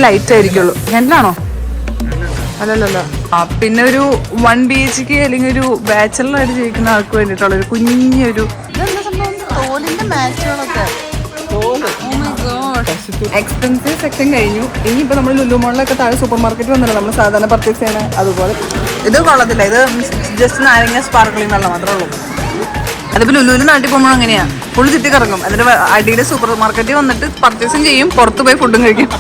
Light ആയിരിക്കുള്ളൂ. ഹെൻഡിലാണോ? അല്ലല്ലോ. പിന്നെ ഒരു 1 BHK അല്ലെങ്കിൽ ഒരു ബാച്ചലറായിട്ട് ജീവിക്കുന്ന ആൾക്ക് വേണ്ടിയിട്ടുള്ള ഒരു കുഞ്ഞൊരു തോലിന്റെ മാച്ചുകളൊക്കെ. എക്സ്പെൻസീവ് സെക്ഷൻ കഴിഞ്ഞു. ഇനിയിപ്പോൾ നമ്മൾ ലുലു മോളിലൊക്കെ താഴെ സൂപ്പർ മാർക്കറ്റ് വന്നല്ലോ നമ്മൾ സാധാരണ പർച്ചേസ് ചെയ്യണ. അതുപോലെ ഇത് കൊള്ളത്തില്ല. ഇത് ജസ്റ്റ് നാരങ്ങ സ്പാർക്ലിംഗ് വെള്ളം മാത്രമേ ഉള്ളൂ. അതിപ്പോൾ ലുലുവിൽ നാട്ടിൽ പോകുമ്പോൾ അങ്ങനെയാ, ഫുള്ള് ചുറ്റി കറങ്ങും. അതിന്റെ അടിയുടെ സൂപ്പർ മാർക്കറ്റിൽ വന്നിട്ട് പർച്ചേസും ചെയ്യും, പുറത്ത് പോയി ഫുഡും കഴിക്കും.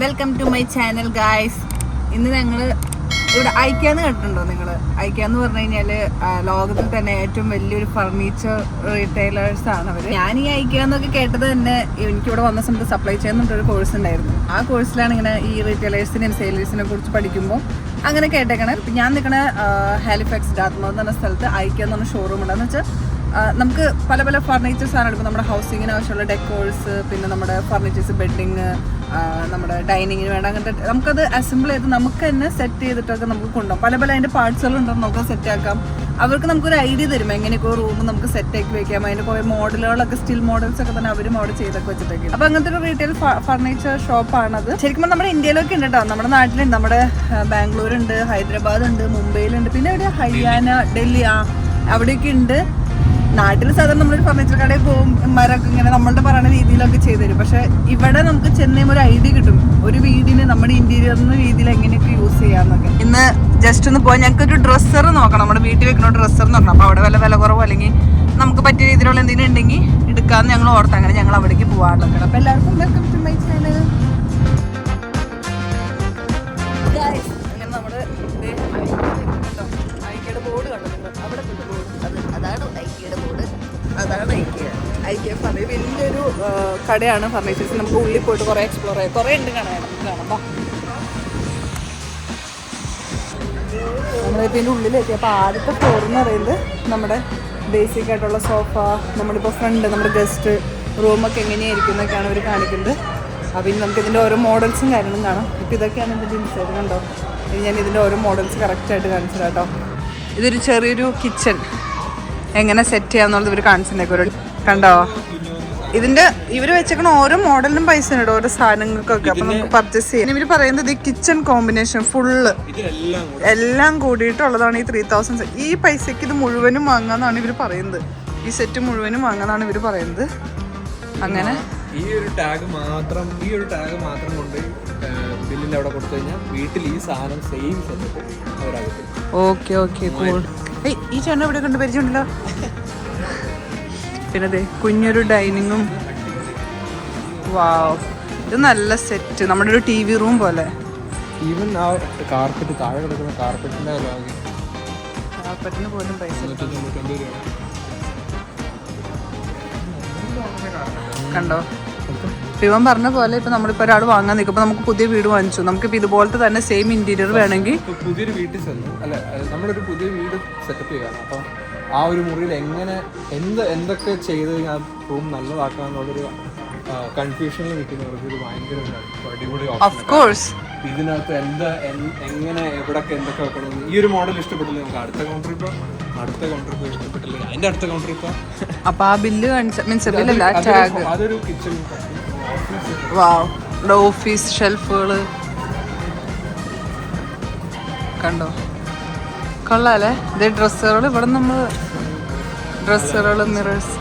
Welcome to my channel guys. ഇന്ന് ഞങ്ങൾ ഇവിടെ ഐക്യാന്ന് കേട്ടിട്ടുണ്ടോ നിങ്ങൾ? ഐക്യാന്ന് പറഞ്ഞു കഴിഞ്ഞാൽ ലോകത്തിൽ തന്നെ ഏറ്റവും വലിയൊരു ഫർണിച്ചർ റീറ്റെയിലേഴ്സ് ആണ് അവർ. ഞാൻ ഈ ഐക്യാന്നൊക്കെ കേട്ടത് തന്നെ എനിക്കിവിടെ വന്ന സമയത്ത് സപ്ലൈ ചെയ്യുന്നൊരു കോഴ്സ് ഉണ്ടായിരുന്നു. ആ കോഴ്സിലാണ് ഇങ്ങനെ ഈ റീറ്റെയിലേഴ്സിനെയും സെയിലേഴ്സിനെ കുറിച്ച് പഠിക്കുമ്പോൾ അങ്ങനെ കേട്ടേക്കണേ. ഞാൻ നിൽക്കണ ഹാലിഫാക്സ് ഡാത്മോർ എന്ന് പറഞ്ഞ സ്ഥലത്ത് ഐക്യ എന്ന് പറഞ്ഞ ഷോറൂം ഉണ്ടെന്ന് വെച്ചാൽ നമുക്ക് പല പല ഫർണിച്ചേഴ്സ് ആണ്. ഇപ്പോൾ നമ്മുടെ ഹൗസിങ്ങിന് ആവശ്യമുള്ള ഡെക്കോഴ്സ്, പിന്നെ നമ്മുടെ ഫർണിച്ചേഴ്സ്, ബെഡിങ്, നമ്മുടെ ഡൈനിങ്ങിന് വേണ്ട അങ്ങനത്തെ നമുക്കത് അസംബിൾ ചെയ്ത് നമുക്ക് തന്നെ സെറ്റ് ചെയ്തിട്ടൊക്കെ നമുക്ക് കൊണ്ടുപോകാം. പല പല അതിൻ്റെ പാർട്സുകളുണ്ടെന്ന് നമുക്ക് സെറ്റ് ആക്കാം. അവർക്ക് നമുക്കൊരു ഐഡിയ തരും എങ്ങനെയൊക്കെ റൂം നമുക്ക് സെറ്റാക്കി വെക്കാം. അതിൻ്റെ കുറേ മോഡലുകളൊക്കെ സ്റ്റിൽ മോഡൽസ് ഒക്കെ തന്നെ അവരും അവിടെ ചെയ്തൊക്കെ വെച്ചിട്ടൊക്കെ. അപ്പോൾ അങ്ങനത്തെ ഒരു റീറ്റെയിൽ ഫർണിച്ചർ ഷോപ്പാണത്. ശരിക്കും നമ്മുടെ ഇന്ത്യയിലൊക്കെ ഉണ്ട് കേട്ടോ. നമ്മുടെ നാട്ടിലുണ്ട്, നമ്മുടെ ബാംഗ്ലൂരുണ്ട്, ഹൈദരാബാദ് ഉണ്ട്, മുംബൈയിലുണ്ട്, പിന്നെ ഇവിടെ ഹരിയാന, ഡൽഹി അവിടെയൊക്കെ ഉണ്ട്. നാട്ടിൽ സാധാരണ നമ്മളൊരു ഫർണിച്ചർ കടയിൽ പോകും, മരമൊക്കെ ഇങ്ങനെ നമ്മളുടെ പറയുന്ന രീതിയിലൊക്കെ ചെയ്തു തരും. പക്ഷെ ഇവിടെ നമുക്ക് ചെന്നൈയും ഒരു ഐഡിയ കിട്ടും, ഒരു വീടിന് നമ്മുടെ ഇന്റീരിയറിന് രീതിയിൽ എങ്ങനെയൊക്കെ യൂസ് ചെയ്യാന്നൊക്കെ. ഇന്ന് ജസ്റ്റ് ഒന്ന് പോയി ഞങ്ങൾക്ക് ഒരു ഡ്രസ്സർ നോക്കണം, നമ്മുടെ വീട്ടിൽ വെക്കുന്ന ഡ്രസ്സർ നോക്കണം. അപ്പോൾ അവിടെ വില കുറവോ അല്ലെങ്കിൽ നമുക്ക് പറ്റിയ രീതിയിലുള്ള എന്തെങ്കിലും ഉണ്ടെങ്കിൽ എടുക്കാമെന്ന് ഞങ്ങൾ ഓർത്ത് അങ്ങനെ ഞങ്ങൾ അവിടേക്ക് പോകാറുണ്ട്. അപ്പോൾ എല്ലാവർക്കും വെൽക്കം ടു മൈ ചാനൽ. അങ്ങനെ നമ്മുടെ ഐക്യയുടെ ബോർഡ് കണ്ടു, അവിടെ അതാണ് ഐക്യയുടെ ബോർഡ്, അതാണ് ഐക്യ ഫർണിച്ചർ. വലിയൊരു കടയാണ് ഫർണിച്ചേഴ്സ്. നമുക്ക് ഉള്ളിൽ പോയിട്ട് കുറേ എക്സ്പ്ലോർ ചെയ്യാം, കുറേ ഉണ്ട് കാണാൻ. കാണാം നമ്മളിപ്പോൾ ഇതിൻ്റെ ഉള്ളിലെത്തി. അപ്പോൾ ആദ്യത്തെ ഫ്ലോർ എന്ന് പറയുന്നത് നമ്മുടെ ബേസിക് ആയിട്ടുള്ള സോഫ, നമ്മളിപ്പോൾ ഫ്രണ്ട് നമ്മുടെ ഗസ്റ്റ് റൂമൊക്കെ എങ്ങനെയായിരിക്കും എന്നൊക്കെയാണ് അവർ കാണിക്കുന്നത്. അപ്പോൾ ഇനി നമുക്ക് ഇതിൻ്റെ ഓരോ മോഡൽസും കാര്യങ്ങളും കാണാം. ഇപ്പോൾ ഇതൊക്കെയാണ് ഇതിൻ്റെ ഇൻസൈഡ് കണ്ടോ. ഇനി ഞാൻ ഇതിൻ്റെ ഓരോ മോഡൽസ് കറക്റ്റായിട്ട് കാണിച്ചു കേട്ടോ. ഇതൊരു ചെറിയൊരു കിച്ചൺ എങ്ങനെ സെറ്റ് ചെയ്യാന്നുള്ളത് ഇവർ കാണിച്ചിട്ടുണ്ടേക്കും. കണ്ടോ ഇതിന്റെ ഇവർ വെച്ചേക്കണ ഓരോ മോഡലിനും പൈസ ഉണ്ട്, ഓരോ സാധനങ്ങൾക്കൊക്കെ. അപ്പൊ നമുക്ക് പർച്ചേസ് ചെയ്യാം. ഇവർ പറയുന്നത് ഈ കിച്ചൺ കോമ്പിനേഷൻ ഫുള്ള് എല്ലാം കൂടിയിട്ടുള്ളതാണ് ഈ 3000. ഈ പൈസക്ക് ഇത് മുഴുവനും വാങ്ങാന്നാണ് ഇവർ പറയുന്നത്. ഈ സെറ്റ് മുഴുവനും വാങ്ങാന്നാണ് ഇവർ പറയുന്നത്. അങ്ങനെ ഈ ഒരു ടാഗ് മാത്രം കൊണ്ട് ബില്ലിന്റെ അവിടെ കൊടുത്തു കഴിഞ്ഞാൽ വീട്ടിൽ ഈ സാധനം സെയിം സെറ്റ് അവരാകട്ടെ. Okay cool. ഈ ചേട്ടൻ ഇവിടെ കണ്ട് പരിചയമുണ്ടല്ലോ. പിന്നെ കുഞ്ഞൊരു ഡൈനിങ്ങും. വാവ്, ഇത് നല്ല സെറ്റ്, നമ്മുടെ ഒരു TV റൂം പോലെ. ഈവൻ ആ കാർപ്പറ്റ്, താഴെ കിടക്കുന്ന കാർപ്പറ്റിന്റെ കാർപ്പറ്റിന് പോലും പൈസ. കണ്ടോ ഇവൻ പറഞ്ഞ പോലെ ഇപ്പൊ നമ്മളിപ്പോ ഒരാൾ വാങ്ങാൻ നിൽക്കുമ്പോൾ നമുക്ക് പുതിയ വീട് വാങ്ങിച്ചു, നമുക്കിപ്പോ ഇതുപോലത്തെ തന്നെ സെയിം ഇന്റീരിയർ വേണമെങ്കിൽ പുതിയൊരു വീട്ടിൽ നമ്മളൊരു പുതിയ വീട് സെറ്റപ്പ് ചെയ്യണം. അപ്പം ആ ഒരു മുറിയിൽ എങ്ങനെ എന്തൊക്കെ ചെയ്ത് ഞാൻ റൂം നല്ലതാക്കാന്നുള്ളൊരു കൺഫ്യൂഷനിൽ നിൽക്കുന്നവർക്ക് ഇത് ഭയങ്കര അടിപൊളി ഓപ്ഷൻ. ഇതിനകത്ത് എങ്ങനെ എവിടൊക്കെ എന്തൊക്കെ വെക്കണം. ഈ ഒരു മോഡൽ ഇഷ്ടപ്പെട്ടില്ല, നമുക്ക് അടുത്ത കൗണ്ടർ ഇപ്പോൾ ഇഷ്ടപ്പെട്ടില്ല, അതിന്റെ അടുത്ത കൗണ്ടർ ഇപ്പോൾ. അപ്പൊ ആ ബില്ല് ടാഗ് അതൊരു കിച്ചൺ, ഓഫീസ് ഷെൽഫുകള് കണ്ടോ, കൊള്ളാല്ലേ. ഇത് ഡ്രസ്സുകൾ, ഇവിടെ നമ്മൾ ഡ്രസ്സുകൾ, മിറേഴ്സ്,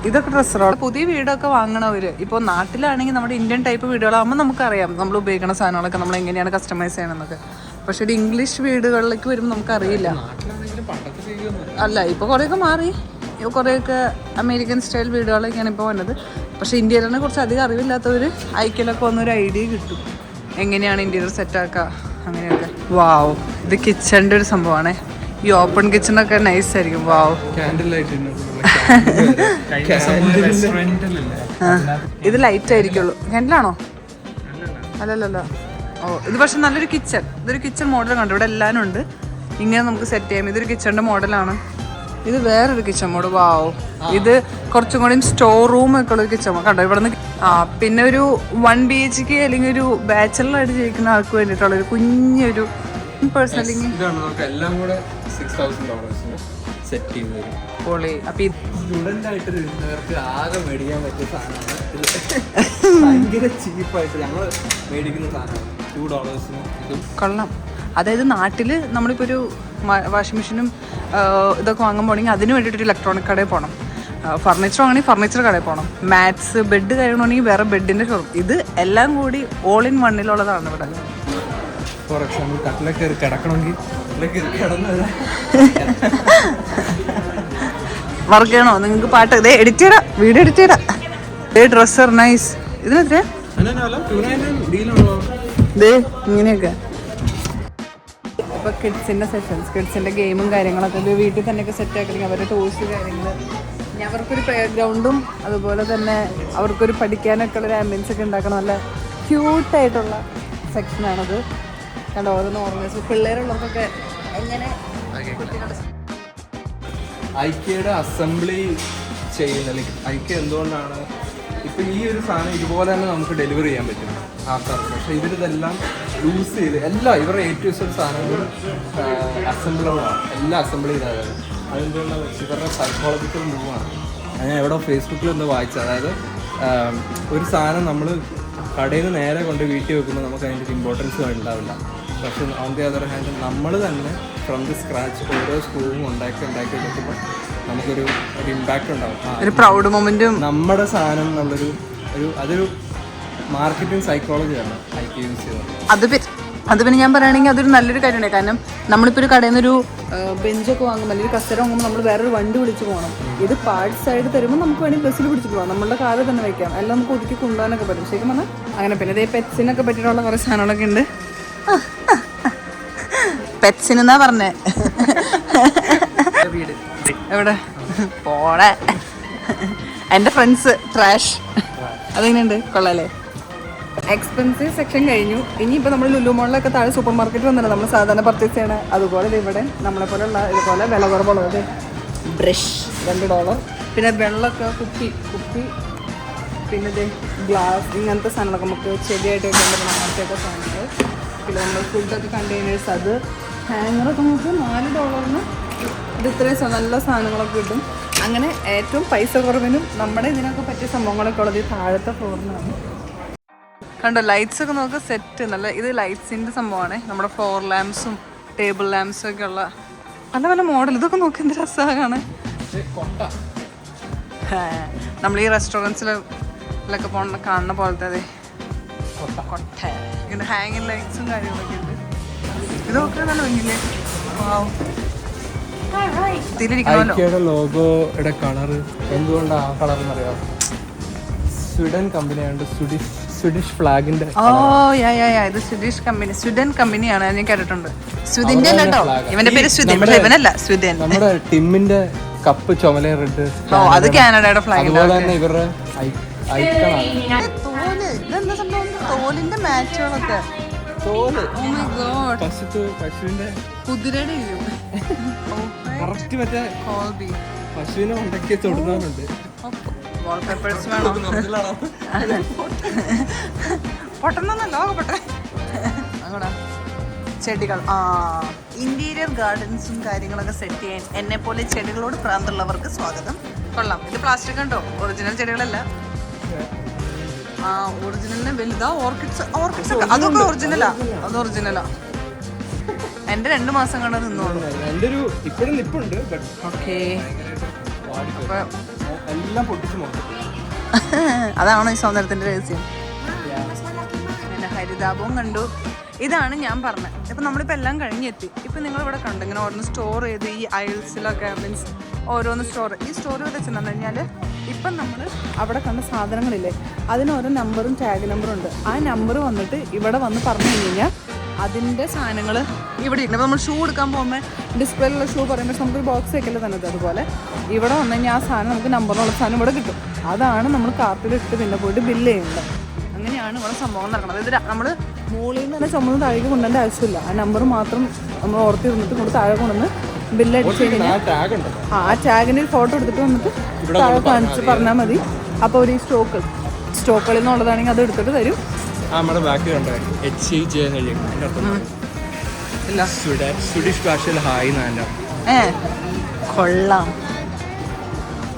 ഇതൊക്കെ ഡ്രസ്സുകൾ. പുതിയ വീടൊക്കെ വാങ്ങണവര് ഇപ്പോൾ നാട്ടിലാണെങ്കിൽ നമ്മുടെ ഇന്ത്യൻ ടൈപ്പ് വീടുകളാകുമ്പോൾ നമുക്കറിയാം നമ്മൾ ഉപയോഗിക്കുന്ന സാധനങ്ങളൊക്കെ നമ്മൾ എങ്ങനെയാണ് കസ്റ്റമൈസ് ചെയ്യണമെന്നൊക്കെ. പക്ഷെ ഒരു ഇംഗ്ലീഷ് വീടുകളിലേക്ക് വരുമ്പോൾ നമുക്കറിയില്ല. അല്ല, ഇപ്പോൾ കുറേയൊക്കെ മാറി, ഇപ്പോൾ കുറേയൊക്കെ അമേരിക്കൻ സ്റ്റൈൽ വീടുകളൊക്കെയാണ് ഇപ്പോൾ വന്നത്. പക്ഷേ ഇന്ത്യയിലെ കുറിച്ച് അധികം അറിവില്ലാത്തവർ ഐക്യയിലൊക്കെ വന്നൊരു ഐഡിയ കിട്ടും എങ്ങനെയാണ് ഇന്റീരിയർ സെറ്റാക്കുക അങ്ങനെയൊക്കെ. വാവ്, ഇത് കിച്ചണിൻ്റെ ഒരു സംഭവമാണേ. ഈ ഓപ്പൺ കിച്ചണൊക്കെ നൈസ് ആയിരിക്കും. വാവ്, ഇത് ലൈറ്റ് ആയിരിക്കുള്ളൂ. ഹെൻഡിലാണോ? അല്ലല്ലോ. ഇത് പക്ഷെ നല്ലൊരു കിച്ചൺ, ഇതൊരു കിച്ചൺ മോഡൽ കണ്ടു. ഇവിടെ എല്ലാവരും ഉണ്ട്, ഇങ്ങനെ നമുക്ക് സെറ്റ് ചെയ്യാം. ഇതൊരു കിച്ചണിന്റെ മോഡലാണ്. ഇത് വേറൊരു കിച്ചൺ മോഡൽ. വാവ്, ഇത് കുറച്ചും കൂടി സ്റ്റോർ റൂം ഒക്കെ ഉള്ള ഒരു കിച്ചൺ കണ്ടോ. ഇവിടെ നിന്ന് പിന്നെ ഒരു 1 BHK അല്ലെങ്കിൽ ഒരു ബാച്ചലറായിട്ട് ജീവിക്കുന്ന ആൾക്ക് വേണ്ടിയിട്ടുള്ള ഒരു കുഞ്ഞൊരു പേഴ്സണലി എല്ലാം കൂടെ $6,000 സെറ്റ് ചെയ്ത് തരും. പൊളി. അപ്പൊ സ്റ്റുഡൻ്റ് ആയിട്ട് ഇരുന്നവർക്ക് ആകെ മേടിക്കാൻ പറ്റിയ സാധനമാണ് ഇത്. ഭയങ്കര ചീപ്പായിട്ട് ഞങ്ങൾ മേടിക്കുന്ന സാധനമാണ് $2 ഇതും. കൊള്ളാം. അതായത് നാട്ടിൽ നമ്മളിപ്പോൾ ഒരു വാഷിംഗ് മെഷീനും ഇതൊക്കെ വാങ്ങാൻ പോകണമെങ്കിൽ അതിന് വേണ്ടിയിട്ടൊരു ഇലക്ട്രോണിക് കടയിൽ പോകണം. ഫർണിച്ചർ വാങ്ങണമെങ്കിൽ ഫർണിച്ചർ കടയിൽ പോകണം. മാറ്റ്സ് ബെഡ് കഴിയണമെങ്കിൽ വേറെ ബെഡിൻ്റെ ഷോറൂം. ഇത് എല്ലാം കൂടി ഓൾ ഇൻ വണ്ണിലുള്ളതാണ് ഇവിടെ. ഫോർ എക്സാമ്പിൾ കട്ടിലൊക്കെ കയറി കിടക്കണമെങ്കിൽ കിടന്ന് വർക്ക് ചെയ്യണോ നിങ്ങൾക്ക് പാട്ട് ഇതേ എഡിറ്റ് ചെയ്യടാ, വീഡിയോ എഡിറ്റ് ചെയ്യടാ. Dresser nice. ഇതിനെത്രയാ? ഇതേ ഇങ്ങനെയൊക്കെ. ഇപ്പോൾ കിഡ്സിൻ്റെ സെഷൻസ്, കിഡ്സിൻ്റെ ഗെയിമും കാര്യങ്ങളൊക്കെ ഇത് വീട്ടിൽ തന്നെയൊക്കെ സെറ്റ് ആക്കണമെങ്കിൽ അവരുടെ ടോയ്സ് കാര്യങ്ങൾ, ഇനി അവർക്കൊരു പ്ലേ ഗ്രൗണ്ടും അതുപോലെ തന്നെ അവർക്കൊരു പഠിക്കാനൊക്കെ ഉള്ളൊരു ആംബിയൻസ് ഒക്കെ ഉണ്ടാക്കണം. നല്ല ക്യൂട്ടായിട്ടുള്ള സെക്ഷനാണത്. കണ്ടോ ഓരോന്ന് ഓർഗനൈസ് പിള്ളേരുള്ളവർക്കൊക്കെ എങ്ങനെ ഐക്യയുടെ അസംബ്ലി ചെയ്യുന്ന ഐക്യ എന്തുകൊണ്ടാണ് ഇപ്പം ഈ ഒരു സാധനം ഇതുപോലെ തന്നെ നമുക്ക് ഡെലിവറി ചെയ്യാൻ പറ്റും ആൾക്കാർക്ക്. പക്ഷേ ഇവരിതെല്ലാം ലൂസ് ചെയ്ത് എല്ലാം ഇവരുടെ ഏറ്റവും ഇഷ്ടം സാധനങ്ങൾ അസംബിളാണ്. എല്ലാം അസംബിൾ ചെയ്തത് അതെന്തുകൊണ്ടാണ് ഇവരുടെ സൈക്കോളജിക്കൽ മൂവാണ്. ഞാൻ എവിടെ ഫേസ്ബുക്കിൽ ഒന്ന് വായിച്ചത്. അതായത് ഒരു സാധനം നമ്മൾ കടയിൽ നിന്ന് നേരെ കൊണ്ട് വീട്ടിൽ വെക്കുമ്പോൾ നമുക്ക് അതിൻ്റെ ഒരു ഇമ്പോർട്ടൻസ് ഉണ്ടാവില്ല. പക്ഷെ ഓൺ ദി അതർ ഹാൻഡ് നമ്മൾ തന്നെ ഫ്രം ദി സ്ക്രാച്ച് ഓരോ സ്കൂളും ഉണ്ടാക്കി വെക്കുമ്പോൾ നമുക്കൊരു ഇമ്പാക്റ്റ് ഉണ്ടാവും. ഒരു പ്രൗഡ് മൊമെന്റും നമ്മുടെ സാധനം എന്നുള്ളൊരു അതൊരു മാർക്കറ്റിംഗ് സൈക്കോളജിയാണ് ഐക്യ യൂസ് ചെയ്യുന്നത്. അത് പിന്നെ ഞാൻ പറയുകയാണെങ്കിൽ അതൊരു നല്ലൊരു കാര്യമാണ്. കാരണം നമ്മളിപ്പോൾ ഒരു കടയിൽ നിന്നൊരു ബെഞ്ചൊക്കെ വാങ്ങുമ്പോൾ അല്ലെങ്കിൽ കസേര വാങ്ങുമ്പോൾ നമ്മൾ വേറൊരു വണ്ടി വിളിച്ച് പോകണം. ഇത് പാർട്സ് ആയിട്ട് തരുമ്പോൾ നമുക്ക് വേണമെങ്കിൽ ബസ്സിൽ പിടിച്ചിട്ട് പോകാം, നമ്മളുടെ കാറ് തന്നെ വയ്ക്കാം, എല്ലാം നമുക്ക് ഒതുക്കി കൊണ്ടുപോകാനൊക്കെ പറ്റും. ശരിക്കും പറഞ്ഞാൽ അങ്ങനെ. പിന്നെ ഇതേ പെറ്റ്സിനൊക്കെ പറ്റിയിട്ടുള്ള കുറേ സാധനങ്ങളൊക്കെ ഉണ്ട്. പെറ്റ്സിനെന്നാ പറഞ്ഞേ. എവിടെ പോടെ എൻ്റെ ഫ്രണ്ട്സ് ട്രാഷ്. അതെങ്ങനെയുണ്ട്? കൊള്ളാല്ലേ? എക്സ്പെൻസീവ് സെക്ഷൻ കഴിഞ്ഞു. ഇനിയിപ്പോൾ നമ്മൾ ലുലു മോളിലൊക്കെ താഴെ സൂപ്പർ മാർക്കറ്റ് വന്നിട്ട് നമ്മൾ സാധാരണ പർച്ചേസ് ചെയ്യണ അതുപോലെ ഇവിടെ നമ്മളെ പോലെയുള്ള ഇതുപോലെ വില കുറവുള്ളത് ബ്രഷ് $2. പിന്നെ വെള്ളമൊക്കെ കുപ്പി പിന്നെ ഇത് ഗ്ലാസ് ഇങ്ങനത്തെ സാധനങ്ങളൊക്കെ നമുക്ക് ചെടിയായിട്ട് വെക്കാൻ പറ്റുന്ന അങ്ങനത്തെയൊക്കെ സാധനങ്ങൾ. പിന്നെ നമ്മൾ ഫുഡൊക്കെ കണ്ടെയ്നേഴ്സ്, അത് ഹാങ്ങറൊക്കെ നമുക്ക് $4 ഇത് ഇത്രയും നല്ല സാധനങ്ങളൊക്കെ കിട്ടും. അങ്ങനെ ഏറ്റവും പൈസ കുറവിനും നമ്മുടെ ഇതിനൊക്കെ പറ്റിയ സംഭവങ്ങളൊക്കെ ഉള്ളത് ഈ താഴത്തെ ഫ്ലോറിനാണ്. കണ്ടോ ലൈറ്റ്സ് ഒക്കെ നമുക്ക് സെറ്റ് നല്ല. ഇത് ലൈറ്റ്സിൻ്റെ സംഭവമാണ്. നമ്മുടെ ഫ്ലോർ ലാംപ്സും ടേബിൾ ലാംപ്സും ഒക്കെ ഉള്ള പല പല മോഡൽ. ഇതൊക്കെ നോക്കി എന്ത് രസമാണ്. നമ്മൾ ഈ റെസ്റ്റോറൻറ്റ്സിലൊക്കെ കാണുന്ന പോലത്തെ അതെ കൊട്ട. ഇങ്ങനെ ഹാങ്ങിങ് ലൈറ്റ്സും കാര്യങ്ങളൊക്കെ ഉണ്ട്. ഇതൊക്കെ നല്ല ഭംഗിയില്ലേ? ഐക്യയുടെ ലോഗോയുടെ കളർ എന്തുകൊണ്ടാണ് ആ കളർ എന്നറിയാം? സ്വീഡൻ കമ്പനിയാണ്ട് സ്വീഡിഷ് ഫ്ലാഗിന്റെ. ഇത് സ്വീഡൻ കമ്പനിയാണ്, ഞാൻ കേട്ടിട്ടുണ്ട്. സ്വീഡിന്റെ അല്ലോ ഇവന്റെ പേര് സ്വീഡൻ, ഇവനല്ല സ്വീഡൻ. നമ്മുടെ ടിമ്മിന്റെ കപ്പ് ചുമല റെഡ്. അത് കാനഡയുടെ ഫ്ലാഗ്. അതുപോലെ തന്നെ ഇവരുടെ തോലിന്റെ മാച്ചുകളൊക്കെ. പശുവിന്റെ കുതിരയുടെ കറക്റ്റ് മറ്റേ പശുവിനെ ഉണ്ടാക്കിയ തൊടുന്നുണ്ട്. വാൾപേപ്പേഴ്സ് വേണോ? പൊട്ടന്നല്ലോ പൊട്ടെ. അങ്ങനെ ചെടികൾ ഇന്റീരിയർ ഗാർഡൻസും കാര്യങ്ങളൊക്കെ സെറ്റ് ചെയ്യാൻ എന്നെ പോലെ ചെടികളോട് പ്രാന്തമുള്ളവർക്ക് സ്വാഗതം. കൊള്ളാം. ഇത് പ്ലാസ്റ്റിക് ഉണ്ടോ? ഒറിജിനൽ ചെടികളല്ല. ഒറിജിനലിനെ വലുതാ. ഓർക്കിഡ്സ് ഒക്കെ അതൊക്കെ ഒറിജിനലാ. അത് ഒറിജിനലാ. എൻ്റെ 2 മാസം കണ്ട നിന്നോളൂ. ഓക്കെ. അതാണോ ഈ സൗന്ദര്യത്തിന്റെ രഹസ്യം? പിന്നെ ഹരിതാപവും കണ്ടു. ഇതാണ് ഞാൻ പറഞ്ഞത്. ഇപ്പം നമ്മളിപ്പോൾ എല്ലാം കഴിഞ്ഞെത്തി. ഇപ്പം നിങ്ങളിവിടെ കണ്ടു ഇങ്ങനെ ഓരോന്ന് സ്റ്റോർ ചെയ്ത് ഈ അയൽസിലൊക്കെ മീൻസ് ഓരോന്ന് സ്റ്റോർ. ഈ സ്റ്റോർ ചെയ്ത് വെച്ചെന്നു കഴിഞ്ഞാൽ ഇപ്പം നമ്മൾ അവിടെ കണ്ട സാധനങ്ങളില്ലേ അതിന് ഓരോ നമ്പറും ടാഗ് നമ്പറും ഉണ്ട്. ആ നമ്പർ വന്നിട്ട് ഇവിടെ വന്ന് പറഞ്ഞു കഴിഞ്ഞാൽ അതിൻ്റെ സാധനങ്ങൾ ഇവിടെ ഇരിക്കണം. അപ്പോൾ നമ്മൾ ഷൂ എടുക്കാൻ പോകുമ്പോൾ ഡിസ്പ്ലേയിലുള്ള ഷൂ പറയുമ്പോൾ നമുക്കൊരു ബോക്സ് വെക്കല്ലേ തന്നെ. അതുപോലെ ഇവിടെ വന്നു കഴിഞ്ഞാൽ ആ സാധനം നമുക്ക് നമ്പറിനുള്ള സാധനം ഇവിടെ കിട്ടും. അതാണ് നമ്മൾ കാർട്ടിലിട്ട് പിന്നെ പോയിട്ട് ബില്ല് ചെയ്യുന്നത്. അങ്ങനെയാണ് ഇവിടെ സംഭവം നടക്കുന്നത്. ഇത് നമ്മൾ മുകളിൽ നിന്ന് തന്നെ ചുമന്ന് താഴേക്ക് കൊണ്ടുവരേണ്ട ആവശ്യമില്ല. ആ നമ്പർ മാത്രം നമ്മൾ ഓർത്തിരുന്നിട്ട് കൊണ്ട് താഴെ കൊണ്ടുവന്ന് ബില്ലടിച്ച് കഴിഞ്ഞാൽ ആ ടാഗിൻ്റെ ഫോട്ടോ എടുത്തിട്ട് വന്നിട്ട് താഴെ കാണിച്ച് പറഞ്ഞാൽ മതി. അപ്പോൾ ഒരു സ്റ്റോക്കുകളിൽ നിന്നുള്ളതാണെങ്കിൽ അത് എടുത്തിട്ട് തരും. സ്വീഡിഷ് ഭാഷയിൽ ഹായ്. കൊള്ളാം.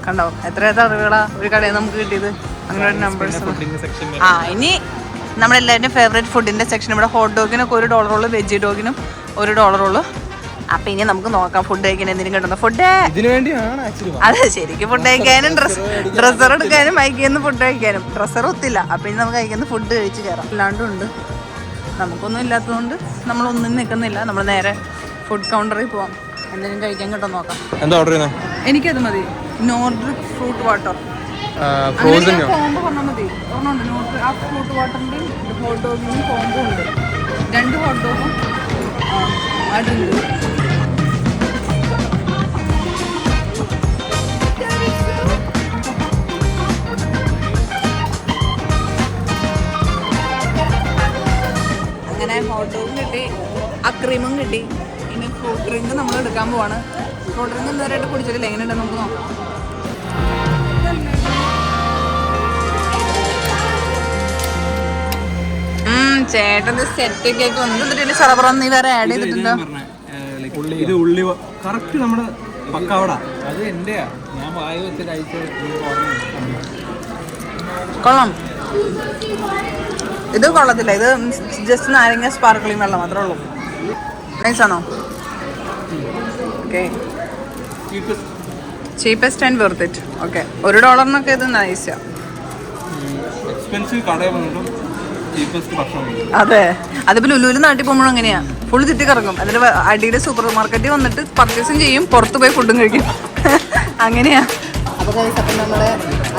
കണ്ടോ എത്ര അറിവുകളാ ഒരു കടയിൽ നമുക്ക് കിട്ടിയത്. അങ്ങനെ ഒരു നമ്പേഴ്സ്. ആ ഇനി നമ്മളെല്ലാവരുടെയും ഫേവറേറ്റ് ഫുഡിൻ്റെ സെക്ഷൻ. ഇവിടെ ഹോട്ട് ഡോഗിനൊക്കെ $1 വെജ് ഡോഗിനും $1. അപ്പം ഇനി നമുക്ക് നോക്കാം ഫുഡ് കഴിക്കാൻ എന്തെങ്കിലും കിട്ടുന്നു. ഫുഡ് അതെ ശരിക്കും ഫുഡ് കഴിക്കാനും ഡ്രസ്സർ എടുക്കാനും ബൈക്കിൽ ഫുഡ് കഴിക്കാനും. ഡ്രസ്സർ ഒത്തില്ല. അപ്പം ഇനി നമുക്ക് കഴിക്കുന്ന ഫുഡ് കഴിച്ച് കയറാം. അല്ലാണ്ടും ഉണ്ട്. നമുക്കൊന്നും ഇല്ലാത്തതുകൊണ്ട് നമ്മളൊന്നും നിൽക്കുന്നില്ല. നമ്മൾ നേരെ ഫുഡ് കൗണ്ടറിൽ പോവാം. എന്തെങ്കിലും കഴിക്കാൻ കിട്ടും നോക്കാം. എന്താ ഓർഡർ ചെയ്യുന്നത്? എനിക്കത് മതി. നോർഡിക് ഫ്രൂട്ട് വാട്ടർ കോംബോ പറഞ്ഞാൽ മതി. ഒരെണ്ണമുണ്ട് നോർഡിക്. ആ ഫ്രൂട്ട് വാട്ടറിൻ്റെയും ഹോട്ട് ഡോഗിൻ്റെയും കോംബോ ഉണ്ട്. 2 ഹോട്ട് ഡോഗും അതുണ്ട്. അങ്ങനെ ഹോട്ട് ഡോഗും കിട്ടി, അക്രീമും കിട്ടി. ഇനി ഫ്രൂട്ട് ഡ്രിങ്ക് നമ്മൾ എടുക്കാൻ പോവാണ്. ഫ്രൂട്ട് ഡ്രിങ്ക് ഇതുവരെയായിട്ട് കുടിച്ചിട്ടില്ല. എങ്ങനെയുണ്ടെന്ന് നമുക്ക് നോക്കാം. ചേട്ടൻ സെറ്റ് കേക്ക് ഒന്നും സർവറൊന്നും നീ വേറെ ആഡ് ചെയ്തിട്ടുണ്ടോ? ഇത് ഉള്ളി കറക്റ്റ് നമ്മുടെ പക്കാവട. അത് എന്റെയാ, ഞാൻ വായ വെച്ച് കഴിച്ച്. കൊള്ളാം. ഇത് കൊള്ളത്തില്ല. ഇത് ജസ്റ്റ് നാരങ്ങ സ്പാർക്ലിംഗ് വെള്ളം മാത്രമേ ഉള്ളൂ. നൈസാണോ? Okay. Cheapest and worth it. Okay. $1 ഇത് നൈസാ. എക്സ്പെൻസീവ് കടയിൽ വന്നിട്ടും അതെ. അതിപ്പോ ലുലുവിൽ നാട്ടിൽ പോകുമ്പോഴും അങ്ങനെയാ. ഫുൾ ചുറ്റി കറങ്ങും. അതിൽ അടിയുടെ സൂപ്പർ മാർക്കറ്റിൽ വന്നിട്ട് പർച്ചേസും ചെയ്യും, പുറത്ത് പോയി ഫുഡും കഴിക്കും. അങ്ങനെയാ. അപ്പോൾ അപ്പം നമ്മുടെ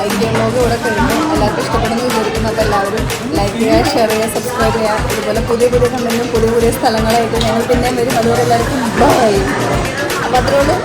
ഐക്യങ്ങളോട് കൂടെ കഴിഞ്ഞു. എല്ലാവർക്കും ഇഷ്ടപ്പെടുന്നു വിചാരിക്കുന്നു. അപ്പോൾ എല്ലാവരും ലൈക്ക് ചെയ്യുക, ഷെയർ ചെയ്യുക, സബ്സ്ക്രൈബ് ചെയ്യുക. ഇതുപോലെ പുതിയ കണ്ടന്റും പുതിയ സ്ഥലങ്ങളായിട്ട് ഞങ്ങൾ പിന്നെയും വരും. അതുപോലെ എല്ലാവർക്കും ബൈ. അപ്പോൾ അത്രയുള്ളൂ.